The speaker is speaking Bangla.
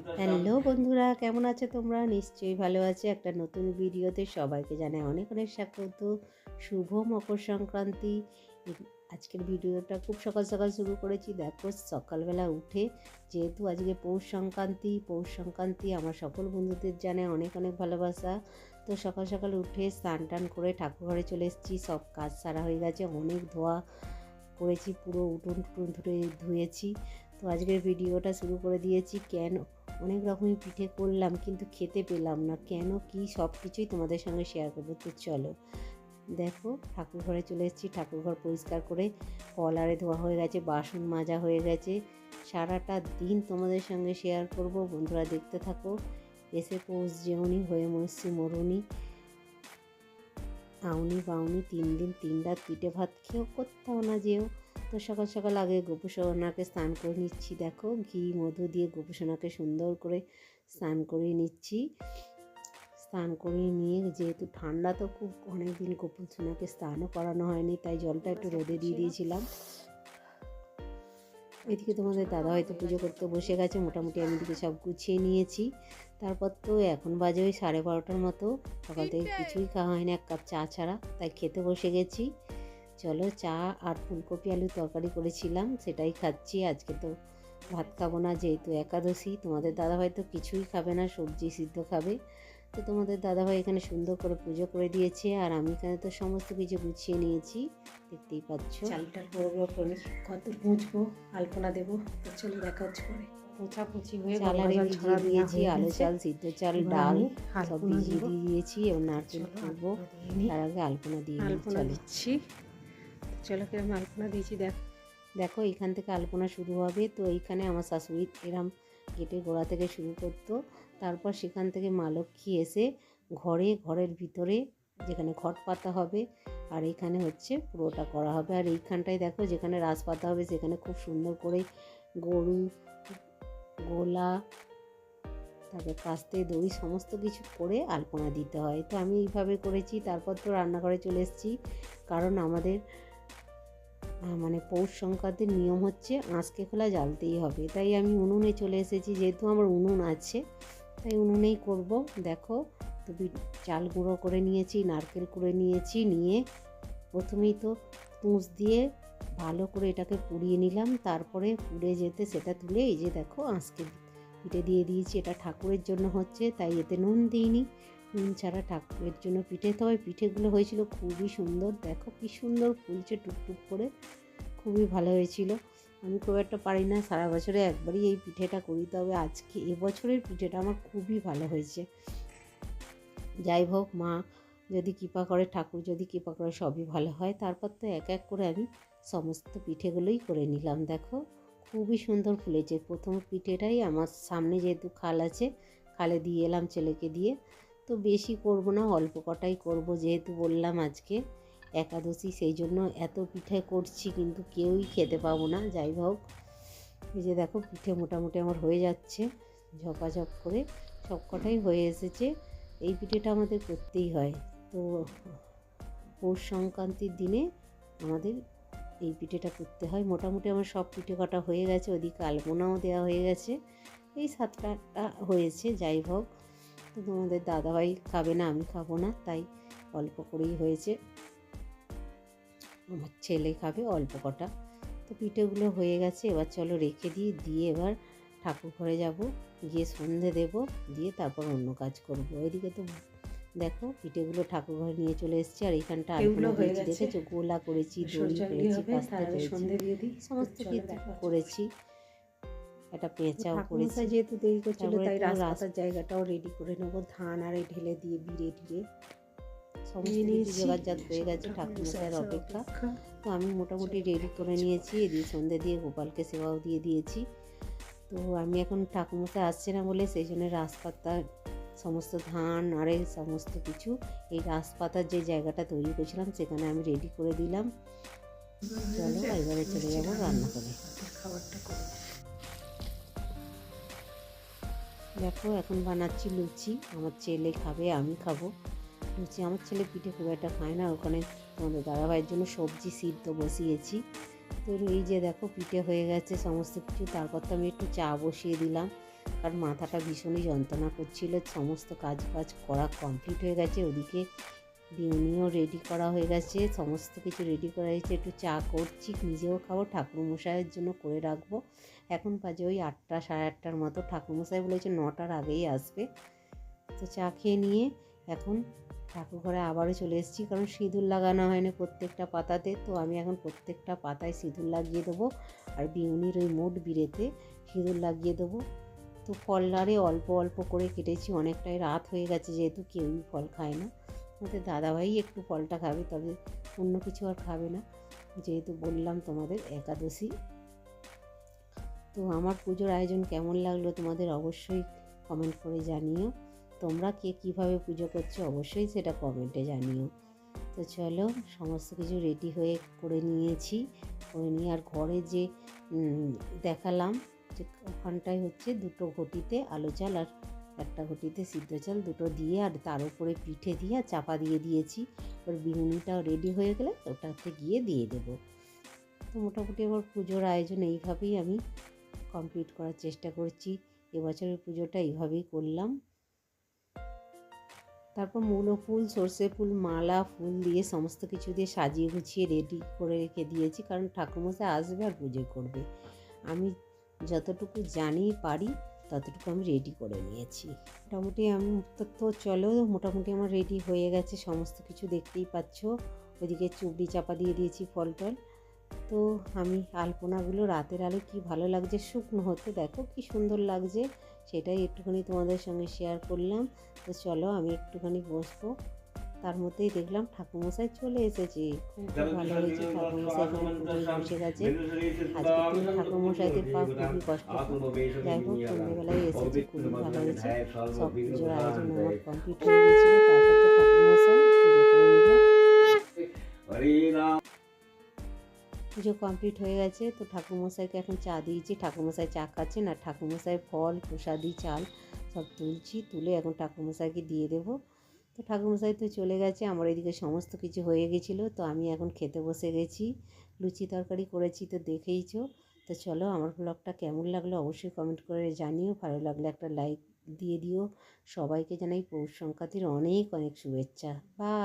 হ্যালো বন্ধুরা, কেমন আছো তোমরা? নিশ্চয়ই ভালো আছো। একটা নতুন ভিডিওতে সবাইকে জানাই অনেক অনেক স্বাগত। শুভ মকর সংক্রান্তি। আজকের ভিডিওটা খুব সকাল সকাল শুরু করেছি। দেখো সকালবেলা উঠে, যেহেতু আজকে পৌষ সংক্রান্তি আমার সকল বন্ধুদের জানাই অনেক অনেক ভালোবাসা। তো সকাল সকাল উঠে স্নান টান করে ঠাকুর ঘরে চলে এসেছি। সব কাজ সারা হয়ে গেছে, অনেক ধোয়া করেছি, পুরো উঠোন টুটুন ধুয়েছি। তো আজকের ভিডিওটা শুরু করে দিয়েছি। কেন অনেক রকমই পিঠে করলাম কিন্তু খেতে পেলাম না, কেন কি সব কিছুই তোমাদের সঙ্গে শেয়ার করবো। তো চলো দেখো, ঠাকুর ঘরে চলে এসেছি। ঠাকুর ঘর পরিষ্কার করে কলারে ধোয়া হয়ে গেছে, বাসন মাজা হয়ে গেছে। সারাটা দিন তোমাদের সঙ্গে শেয়ার করব, বন্ধুরা দেখতে থাকো। এসে পৌষ যেমনি হয়ে মরছি মরুনি, আউনি বাউনি 3 দিন 3 রাত পিঠে ভাত খেয়েও করতাম না যেও। তো সকাল সকাল আগে গোপুসোনাকে স্নান করে নিচ্ছি। দেখো ঘি মধু দিয়ে গোপুসোনাকে সুন্দর করে স্নান করিয়ে নিচ্ছি। স্নান করিয়ে নিয়ে, যেহেতু ঠান্ডা তো খুব, অনেক দিন গোপুসোনাকে স্নানও করানো হয়নি, তাই জলটা একটু রোদে দিয়ে দিয়েছিলাম। এদিকে তোমাদের দাদা হয়তো পুজো করতে বসে গেছে। মোটামুটি আমি এদিকে সব গুছিয়ে নিয়েছি। তারপর তো এখন বাজে ওই 12:30 মতো। সকাল থেকে কিছুই খাওয়া হয়নি, এক কাপ চা ছাড়া, তাই খেতে বসে গেছি। চলো, চা আর ফুলকপি আলুর তরকারি করেছিলাম, সেটাই খাচ্ছি। আজকে তো ভাত খাবো না, যেহেতু একাদশী। তোমাদের দাদা হয়তো কিছুই খাবে না, সবজি সিদ্ধ খাবে। তো তোমাদের দাদাভাই এখানে সুন্দর করে পুজো করে দিয়েছে, আর আমি এখানে তো সমস্ত কিছু গুছিয়ে নিয়েছি, দেখতেই পাচ্ছ। চালটা বড় করে কত মুছবো, আলপনা দেবো। তো চলো দেখা হচ্ছে পরে। পোছাপুছি হয়ে চালারে ভিজিয়ে দিয়েছি, আলু চাল, সিদ্ধ চাল, ডাল সব ভিজিয়ে দিয়েছি। এবং নারকেল করবো, তার আগে আলপনা দিয়ে দিচ্ছি। চলো কিরম আলপনা দিয়েছি দেখো এখান থেকে আলপনা শুরু হবে। তো এইখানে আমার শাশুড়ি এরম গেটের গোড়া থেকে শুরু করতো। তারপর সেখান থেকে মা লক্ষ্মী এসে ঘরের ভিতরে যেখানে ঘট পাতা হবে, আর এখানে হচ্ছে পুরোটা করা হবে। আর এইখানটায় দেখো, যেখানে রাস পাতা হবে সেখানে খুব সুন্দর করে গরু, গোলা, তারপর কাস্তে, দড়ি সমস্ত কিছু করে আলপনা দিতে হয়। তো আমি এইভাবে করেছি। তারপর তো রান্নাঘরে চলে এসেছি, কারণ আমাদের মানে পৌষ সংক্রান্তির নিয়ম হচ্ছে আঁচকে খোলা জ্বালতেই হবে। তাই আমি উনুনে চলে এসেছি, যেহেতু আমার উনুন আছে তাই উনুনেই করব। দেখো, তো চাল গুঁড়ো করে নিয়েছি, নারকেল করে নিয়েছি, নিয়ে প্রথমেই তো তুষ দিয়ে ভালো করে এটাকে পুড়িয়ে নিলাম। তারপরে পুড়ে যেতে সেটা তুলে এই যে দেখো আঁচকে পিঠে দিয়ে দিয়েছি। এটা ঠাকুরের জন্য হচ্ছে, তাই এতে নুন দিইনি। নুন ছাড়া ঠাকুরের জন্য পিঠে। তবে পিঠেগুলো হয়েছিল খুবই সুন্দর। দেখো কি সুন্দর ফুলছে টুকটুক করে, খুবই ভালো হয়েছিল। আমি খুব একটা পারি না, সারা বছরে একবারই এই পিঠেটা করি, তবে আজকে এবছরের পিঠেটা আমার খুবই ভালো হয়েছে। যাই হোক, মা যদি কৃপা করে, ঠাকুর যদি কৃপা করে, সবই ভালো হয়। তারপর তো এক এক করে আমি সমস্ত পিঠেগুলোই করে নিলাম। দেখো খুবই সুন্দর ফুলেছে। প্রথম পিঠেটাই আমার সামনে, যেহেতু খাল আছে, খালে দিয়ে এলাম ছেলেকে দিয়ে। তো বেশি করব না, অল্প কটাই করব, যেহেতু বললাম আজকে একাদশী, সেই জন্য এত পিঠে করছি, কিন্তু কেউই খেতে পাবো না। যাই হোক, এই যে দেখো পিঠে মোটামুটি আমার হয়ে যাচ্ছে, ঝপাঝপ করে সব কটাই হয়ে এসেছে। এই পিঠেটা আমাদের করতেই হয়। তো পৌষ সংক্রান্তির দিনে আমাদের এই পিঠেটা করতে হয়। মোটামুটি আমার সব পিঠে কটা হয়ে গেছে, ওদিকে আলপনাও দেওয়া হয়ে গেছে। এই 7টা হয়েছে। যাই হোক, তো তোমাদের দাদাভাই খাবে না, আমি খাবো না, তাই অল্প করেই হয়েছে। আমার ছেলে খাবে অল্প কটা। তো পিঠেগুলো হয়ে গেছে, এবার চলো রেখে দিয়ে এবার ঠাকুর ঘরে যাব, গিয়ে সন্ধে দেব, দিয়ে তারপর অন্য কাজ করব। এদিকে তো দেখো পিঠেগুলো ঠাকুর ঘরে নিয়ে চলে এসেছি। আর এইখানটা আলপনা দিয়েছি, দেখেছো গোলা করেছি, দড়ি করেছি, কাস্তে করেছি, সমস্ত কিছু করেছি। একটা পেঁচাও করেছি। যেহেতু দেরি করছিল, তাই রাস্তার জায়গাটাও রেডি করে নেবো। ধান আর ঢেলে দিয়ে বিড়ে টিড়ে সমস্ত কিছু জোগাড়জাত হয়ে গেছে, ঠাকুরমশাইয়ের অপেক্ষা। তো আমি মোটামুটি রেডি করে নিয়েছি, এদিকে সন্ধে দিয়ে গোপালকে সেবাও দিয়ে দিয়েছি। তো আমি এখন ঠাকুরমশাই আসছে না বলে, সেই জন্য রাসপাতা, সমস্ত ধান আর এই সমস্ত কিছু এই রাসপাতার যে জায়গাটা তৈরি করেছিলাম সেখানে আমি রেডি করে দিলাম। চলো এবারে চলে যাবো রান্না করে। খাবারটা করে দেখো এখন বানাচ্ছি লুচি। আমার ছেলে খাবে, আমি খাবো লুচি। আমার ছেলে পিঠে খুব একটা খায় না। ওখানে আমাদের দাদাভাইয়ের জন্য সবজি সিদ্ধ বসিয়েছি। তো এই যে দেখো পিঠে হয়ে গেছে সমস্ত কিছু। তারপর তো আমি একটু চা বসিয়ে দিলাম। কারণ মাথাটা ভীষণই যন্ত্রণা করছিল। সমস্ত কাজ বাজ করা কমপ্লিট হয়ে গেছে, ওদিকে বিউনিও রেডি করা হয়ে গেছে, সমস্ত কিছু রেডি করা হয়েছে। একটু চা করছি, নিজেও খাবো, ঠাকুরমশাইয়ের জন্য করে রাখবো। এখন বাজে ওই 8টা সাড়ে 8টার মতো। ঠাকুরমশাই বলেছে 9টার আগেই আসবে। তো চা খেয়ে নিয়ে এখন ঠাকুর ঘরে আবারও চলে এসেছি, কারণ সিঁদুর লাগানো হয়নি প্রত্যেকটা পাতাতে। তো আমি এখন প্রত্যেকটা পাতায় সিঁদুর লাগিয়ে দেবো, আর বিউনির ওই মোট বিড়েতে সিঁদুর লাগিয়ে দেবো। তো ফল আরে অল্প অল্প করে কেটেছি, অনেকটাই রাত হয়ে গেছে, যেহেতু কেউই ফল খায় না। আমাদের দাদাভাই একটু ফলটা খাবে, তবে অন্য কিছু আর খাবে না, যেহেতু বললাম তোমাদের একাদশী। তো আমার পুজোর আয়োজন কেমন লাগলো তোমাদের অবশ্যই কমেন্ট করে জানিও। তোমরা কে কীভাবে পুজো করছো অবশ্যই সেটা কমেন্টে জানিও। তো চলো, সমস্ত কিছু রেডি হয়ে করে নিয়েছি, করে নিয়ে আর ঘরে যে দেখালাম যে ওখানটায় হচ্ছে 2টো ঘটিতে আলো চাল আর একটা ঘটিতে সিদ্ধ চাল দুটো দিয়ে, আর তার উপরে পিঠে দিয়ে চাপা দিয়ে দিয়েছি। ওর বিনুনিটাও রেডি হয়ে গেলে ওটাতে গিয়ে দিয়ে দেবো। তো মোটামুটি আমার পুজোর আয়োজন এইভাবেই আমি কমপ্লিট করার চেষ্টা করছি। এবছরের পুজোটা এইভাবেই করলাম। তারপর মূলো ফুল, সর্ষে ফুল, মালা ফুল দিয়ে সমস্ত কিছু দিয়ে সাজিয়ে গুছিয়ে রেডি করে রেখে দিয়েছি, কারণ ঠাকুরমশাই আসবে আর পুজো করবে। আমি যতটুকু জানি পারি ততটুকু আমি রেডি করে নিয়েছি। মোটামুটি আমি তো চলো, মোটামুটি আমার রেডি হয়ে গেছে সমস্ত কিছু, দেখতেই পাচ্ছ। ওইদিকে চুবড়ি চাপা দিয়ে দিয়েছি ফল টল। তো আমি আলপনাগুলো রাতের আলো কি ভালো লাগছে শুকনো হতে, দেখো কি সুন্দর লাগছে, সেটাই একটুখানি তোমাদের সঙ্গে শেয়ার করলাম। তো চলো আমি একটুখানি বসবো। তার মধ্যেই দেখলাম ঠাকুরমশাই চলে এসেছে, খুব ভালো হয়েছে। ঠাকুরমশাই এখানে পুজোয় বসে গেছে। আজকে দিন ঠাকুরমশাইদের পা খুবই কষ্ট, যাই হোক সন্ধ্যেবেলায় এসেছে, খুবই ভালো হয়েছে। সব পুজোর আয়োজন আমার কমপ্লিট হয়ে গেছিলো। তারপর তো ঠাকুরমশাই পুজো করে নিল। পুজো কমপ্লিট হয়ে গেছে। তো ঠাকুরমশাইকে এখন চা দিয়েছি, ঠাকুরমশাই চা খাচ্ছেন, আর ঠাকুরমশাই ফল প্রসাদি চাল সব তুলছি, তুলে এখন ঠাকুরমশাইকে দিয়ে দেবো। তো ঠাকুরমশাই তো চলে গেছে, আমার এদিকে সমস্ত কিছু হয়ে গেছিলো। তো আমি এখন খেতে বসে গেছি, লুচি তরকারি করেছি তো দেখেইছো। তো চলো, আমার ব্লগটা কেমন লাগলো অবশ্যই কমেন্ট করে জানিও, ভালো লাগলে একটা লাইক দিয়ে দিও। সবাইকে জানাই পৌষ সংক্রান্তির অনেক অনেক শুভেচ্ছা। বাই।